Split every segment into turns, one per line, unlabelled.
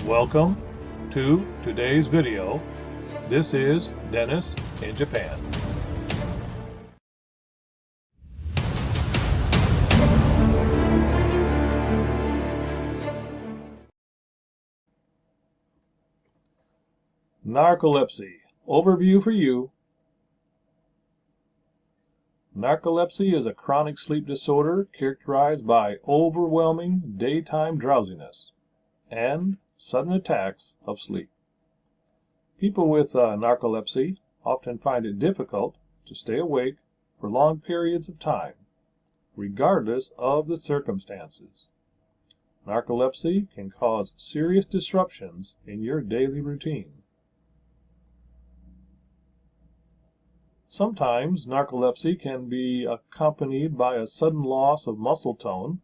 Welcome to today's video. This is Dennis in Japan. Narcolepsy. Overview for you. Narcolepsy is a chronic sleep disorder characterized by overwhelming daytime drowsiness and sudden attacks of sleep. People with narcolepsy often find it difficult to stay awake for long periods of time, regardless of the circumstances. Narcolepsy can cause serious disruptions in your daily routine. Sometimes narcolepsy can be accompanied by a sudden loss of muscle tone,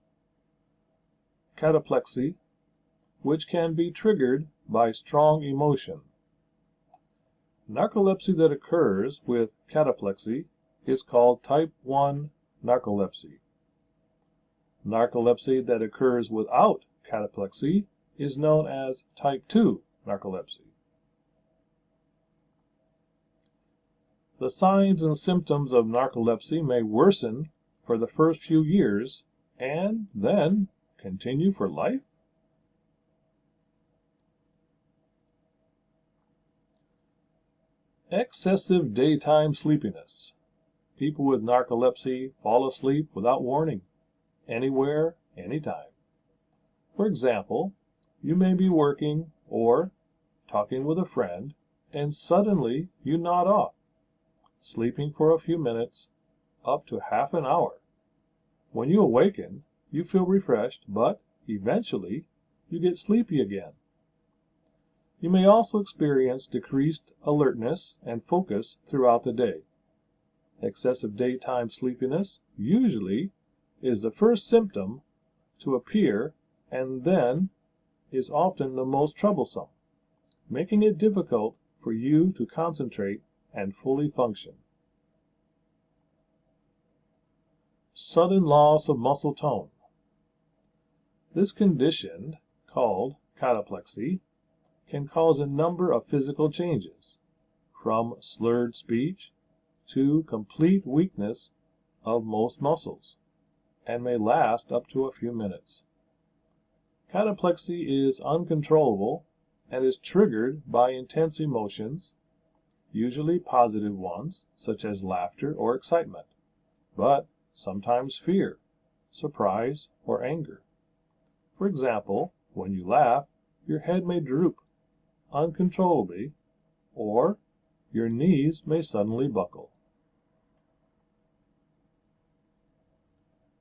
cataplexy, which can be triggered by strong emotion. Narcolepsy that occurs with cataplexy is called type 1 narcolepsy. Narcolepsy that occurs without cataplexy is known as type 2 narcolepsy. The signs and symptoms of narcolepsy may worsen for the first few years and then continue for life. Excessive daytime sleepiness. People with narcolepsy fall asleep without warning, anywhere, anytime. For example, you may be working or talking with a friend, and suddenly you nod off, sleeping for a few minutes, up to half an hour. When you awaken, you feel refreshed, but eventually you get sleepy again. You may also experience decreased alertness and focus throughout the day. Excessive daytime sleepiness usually is the first symptom to appear and then is often the most troublesome, making it difficult for you to concentrate and fully function. Sudden loss of muscle tone. This condition, called cataplexy, can cause a number of physical changes, from slurred speech to complete weakness of most muscles, and may last up to a few minutes. Cataplexy is uncontrollable and is triggered by intense emotions, usually positive ones, such as laughter or excitement, but sometimes fear, surprise, or anger. For example, when you laugh, your head may droop uncontrollably, or your knees may suddenly buckle.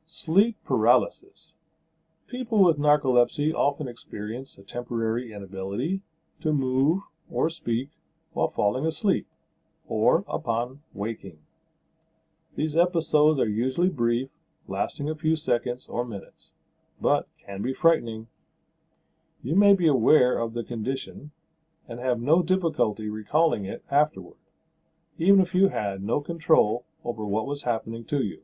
Sleep paralysis. People with narcolepsy often experience a temporary inability to move or speak while falling asleep or upon waking. These episodes are usually brief, lasting a few seconds or minutes, but can be frightening. You may be aware of the condition and have no difficulty recalling it afterward, even if you had no control over what was happening to you.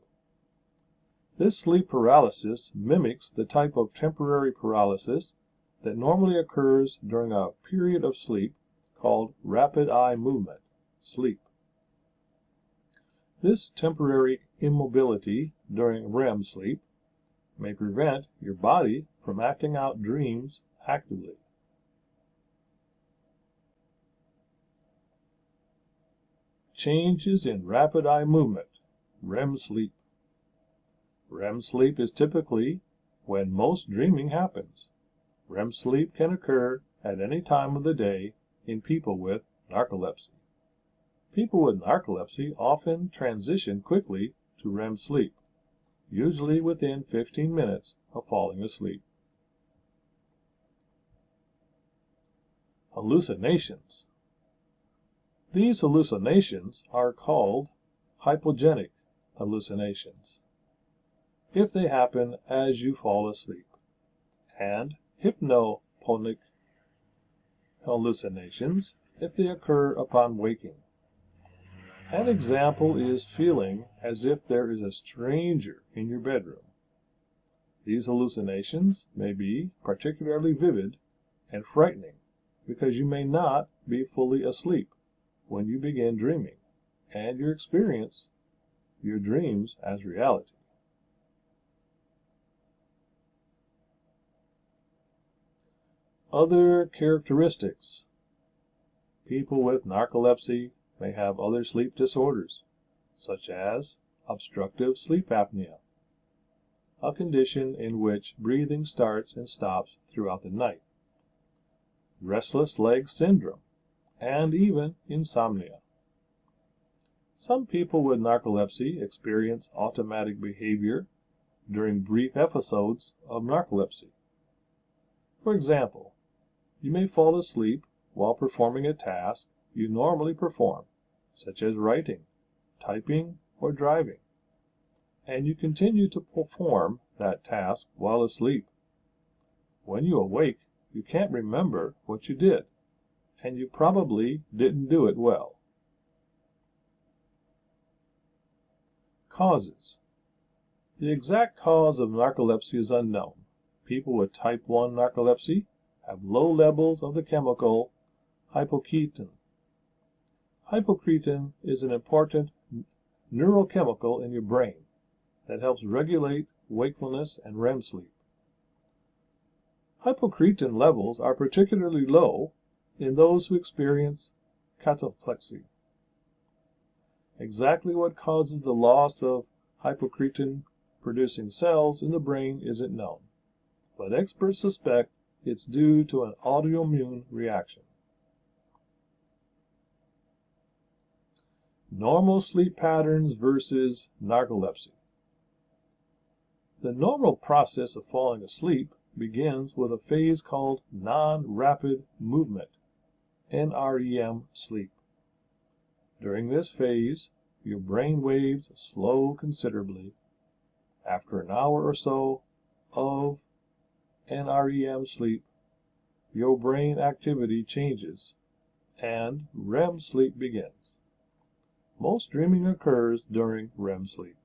This sleep paralysis mimics the type of temporary paralysis that normally occurs during a period of sleep called rapid eye movement, sleep. This temporary immobility during REM sleep may prevent your body from acting out dreams actively. Changes in rapid eye movement, REM sleep. REM sleep is typically when most dreaming happens. REM sleep can occur at any time of the day in people with narcolepsy. People with narcolepsy often transition quickly to REM sleep, usually within 15 minutes of falling asleep. Hallucinations. These hallucinations are called hypogenic hallucinations if they happen as you fall asleep, and hypnoponic hallucinations if they occur upon waking. An example is feeling as if there is a stranger in your bedroom. These hallucinations may be particularly vivid and frightening because you may not be fully asleep when you begin dreaming, and you experience your dreams as reality. Other characteristics. People with narcolepsy may have other sleep disorders, such as obstructive sleep apnea, a condition in which breathing starts and stops throughout the night, restless leg syndrome, and even insomnia. Some people with narcolepsy experience automatic behavior during brief episodes of narcolepsy. For example, you may fall asleep while performing a task you normally perform, such as writing, typing, or driving, and you continue to perform that task while asleep. When you awake, you can't remember what you did, and you probably didn't do it well. Causes. The exact cause of narcolepsy is unknown. People with type 1 narcolepsy have low levels of the chemical hypocretin. Hypocretin is an important neurochemical in your brain that helps regulate wakefulness and REM sleep. Hypocretin levels are particularly low in those who experience cataplexy. Exactly what causes the loss of hypocretin-producing cells in the brain isn't known, but experts suspect it's due to an autoimmune reaction. Normal sleep patterns versus narcolepsy. The normal process of falling asleep begins with a phase called non-rapid movement, NREM sleep. During this phase, your brain waves slow considerably. After an hour or so of NREM sleep, your brain activity changes and REM sleep begins. Most dreaming occurs during REM sleep.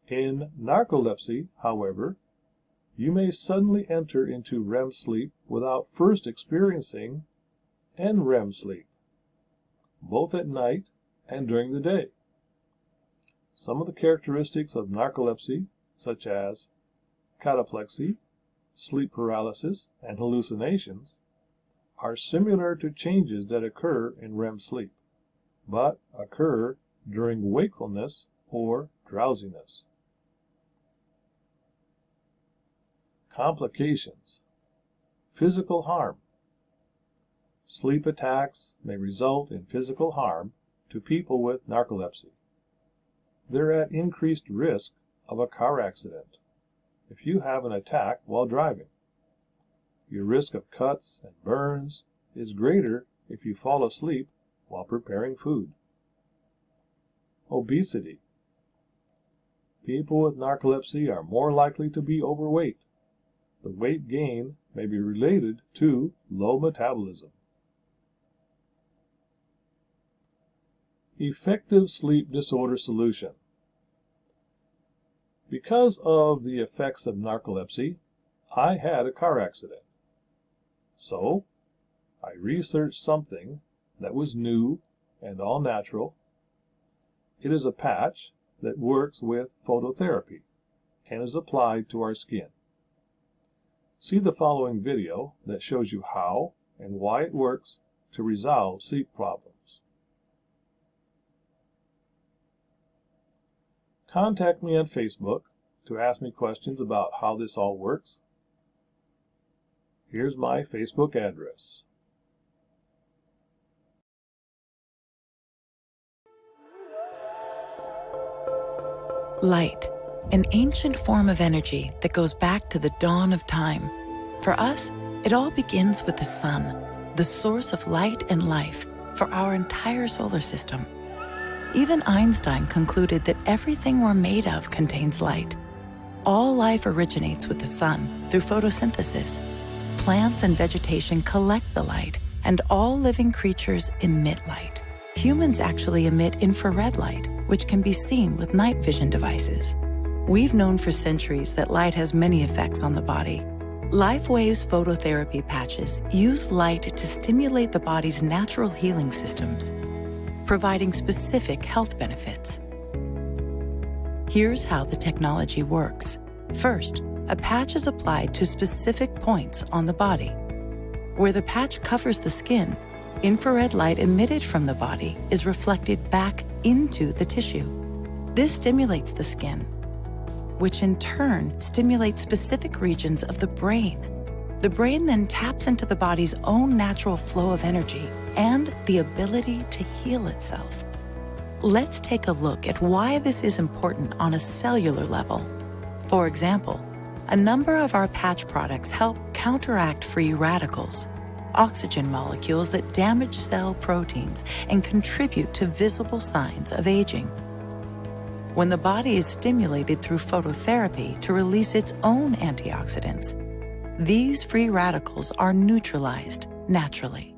In narcolepsy, however, you may suddenly enter into REM sleep without first experiencing NREM sleep, both at night and during the day. Some of the characteristics of narcolepsy, such as cataplexy, sleep paralysis, and hallucinations, are similar to changes that occur in REM sleep, but occur during wakefulness or drowsiness. Complications. Physical harm. Sleep attacks may result in physical harm to people with narcolepsy. They're at increased risk of a car accident if you have an attack while driving. Your risk of cuts and burns is greater if you fall asleep while preparing food. Obesity. People with narcolepsy are more likely to be overweight. The weight gain may be related to low metabolism. Effective sleep disorder solution. Because of the effects of narcolepsy, I had a car accident. So, I researched something that was new and all natural. It is a patch that works with phototherapy and is applied to our skin. See the following video that shows you how and why it works to resolve sleep problems. Contact me on Facebook to ask me questions about how this all works. Here's my Facebook address.
Light, an ancient form of energy that goes back to the dawn of time. For us, it all begins with the sun, the source of light and life for our entire solar system. Even Einstein concluded that everything we're made of contains light. All life originates with the sun through photosynthesis. Plants and vegetation collect the light, and all living creatures emit light. Humans actually emit infrared light, which can be seen with night vision devices. We've known for centuries that light has many effects on the body, LifeWave's phototherapy patches use light to stimulate the body's natural healing systems, providing specific health benefits. Here's how the technology works. First, a patch is applied to specific points on the body. Where the patch covers the skin, infrared light emitted from the body is reflected back into the tissue. This stimulates the skin, which in turn stimulates specific regions of the brain. The brain then taps into the body's own natural flow of energy and the ability to heal itself. Let's take a look at why this is important on a cellular level. For example, a number of our patch products help counteract free radicals, oxygen molecules that damage cell proteins and contribute to visible signs of aging. When the body is stimulated through phototherapy to release its own antioxidants, these free radicals are neutralized naturally.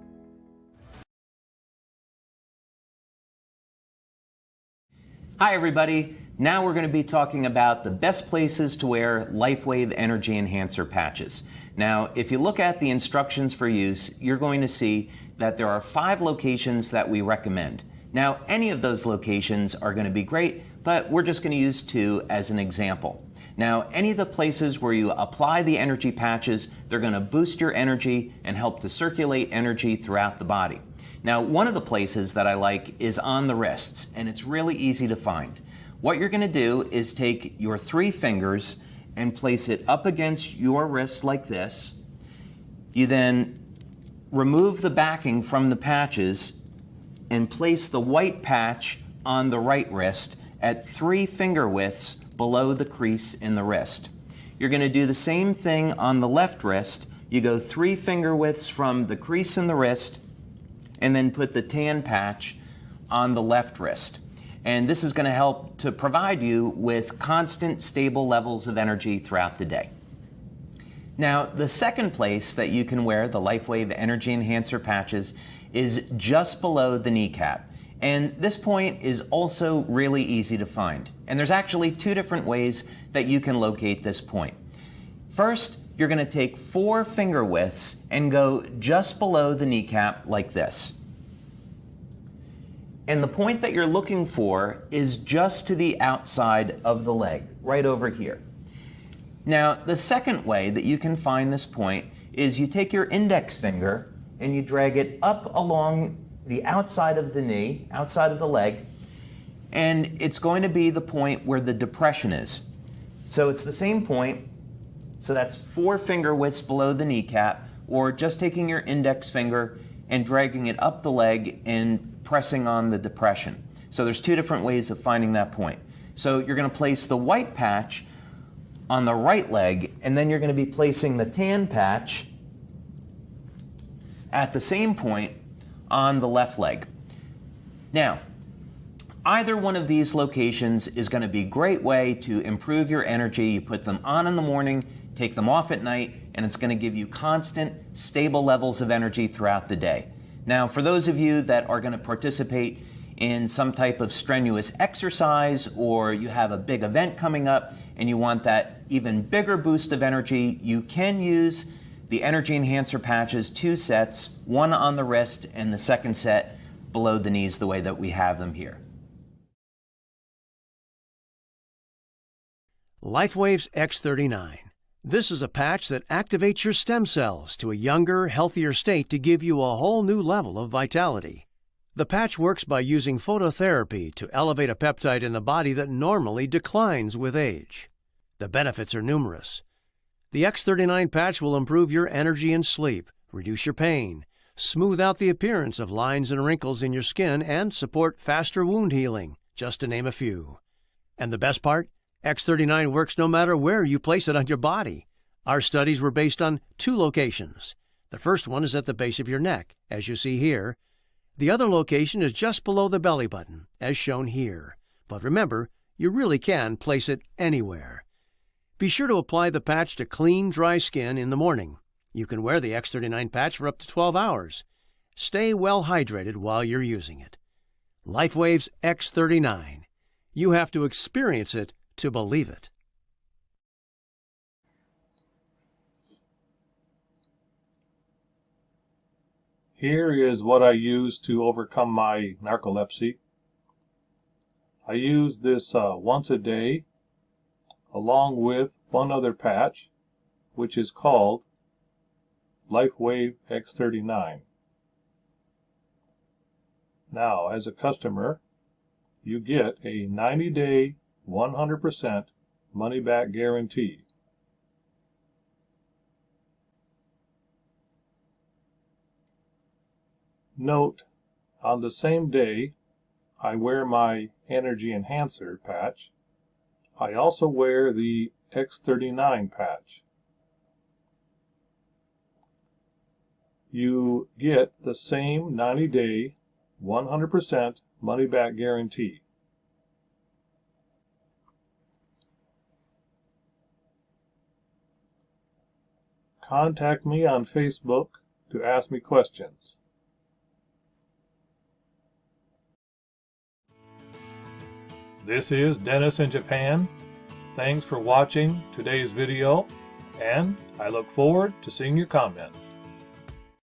Hi everybody, now we're going to be talking about the best places to wear LifeWave Energy Enhancer patches. Now, if you look at the instructions for use, you're going to see that there are 5 locations that we recommend. Now, any of those locations are going to be great, but we're just going to use 2 as an example. Now, any of the places where you apply the energy patches, they're going to boost your energy and help to circulate energy throughout the body. Now, one of the places that I like is on the wrists, and it's really easy to find. What you're going to do is take your 3 fingers and place it up against your wrists like this. You then remove the backing from the patches and place the white patch on the right wrist at 3 finger widths below the crease in the wrist. You're going to do the same thing on the left wrist. You go 3 finger widths from the crease in the wrist and then put the tan patch on the left wrist. And this is going to help to provide you with constant, stable levels of energy throughout the day. Now, the second place that you can wear the LifeWave Energy Enhancer patches is just below the kneecap. And this point is also really easy to find. And there's actually 2 different ways that you can locate this point. First, you're going to take 4 finger widths and go just below the kneecap like this. And the point that you're looking for is just to the outside of the leg, right over here. Now, the second way that you can find this point is you take your index finger and you drag it up along the outside of the knee, outside of the leg, and it's going to be the point where the depression is. So it's the same point, so that's 4 finger widths below the kneecap, or just taking your index finger and dragging it up the leg and pressing on the depression. So there's 2 different ways of finding that point. So you're going to place the white patch on the right leg, and then you're going to be placing the tan patch at the same point on the left leg. Now, either one of these locations is going to be a great way to improve your energy. You put them on in the morning, take them off at night, and it's going to give you constant, stable levels of energy throughout the day. Now, for those of you that are going to participate in some type of strenuous exercise, or you have a big event coming up and you want that even bigger boost of energy, you can use the Energy Enhancer patches, 2 sets, one on the wrist and the second set below the knees the way that we have them here.
LifeWave's X39. This is a patch that activates your stem cells to a younger, healthier state to give you a whole new level of vitality. The patch works by using phototherapy to elevate a peptide in the body that normally declines with age. The benefits are numerous. The X39 patch will improve your energy and sleep, reduce your pain, smooth out the appearance of lines and wrinkles in your skin, and support faster wound healing, just to name a few. And the best part? X39 works no matter where you place it on your body. Our studies were based on 2 locations. The first one is at the base of your neck, as you see here. The other location is just below the belly button, as shown here. But remember, you really can place it anywhere. Be sure to apply the patch to clean, dry skin in the morning. You can wear the X39 patch for up to 12 hours. Stay well hydrated while you're using it. LifeWave's X39. You have to experience it to believe it.
Here is what I use to overcome my narcolepsy. I use this once a day, along with one other patch, which is called LifeWave X39. Now, as a customer, you get a 90-day, 100% money-back guarantee. Note, on the same day I wear my Energy Enhancer patch, I also wear the X39 patch. You get the same 90-day, 100% money-back guarantee. Contact me on Facebook to ask me questions. This is Dennis in Japan. Thanks for watching today's video, and I look forward to seeing your comments.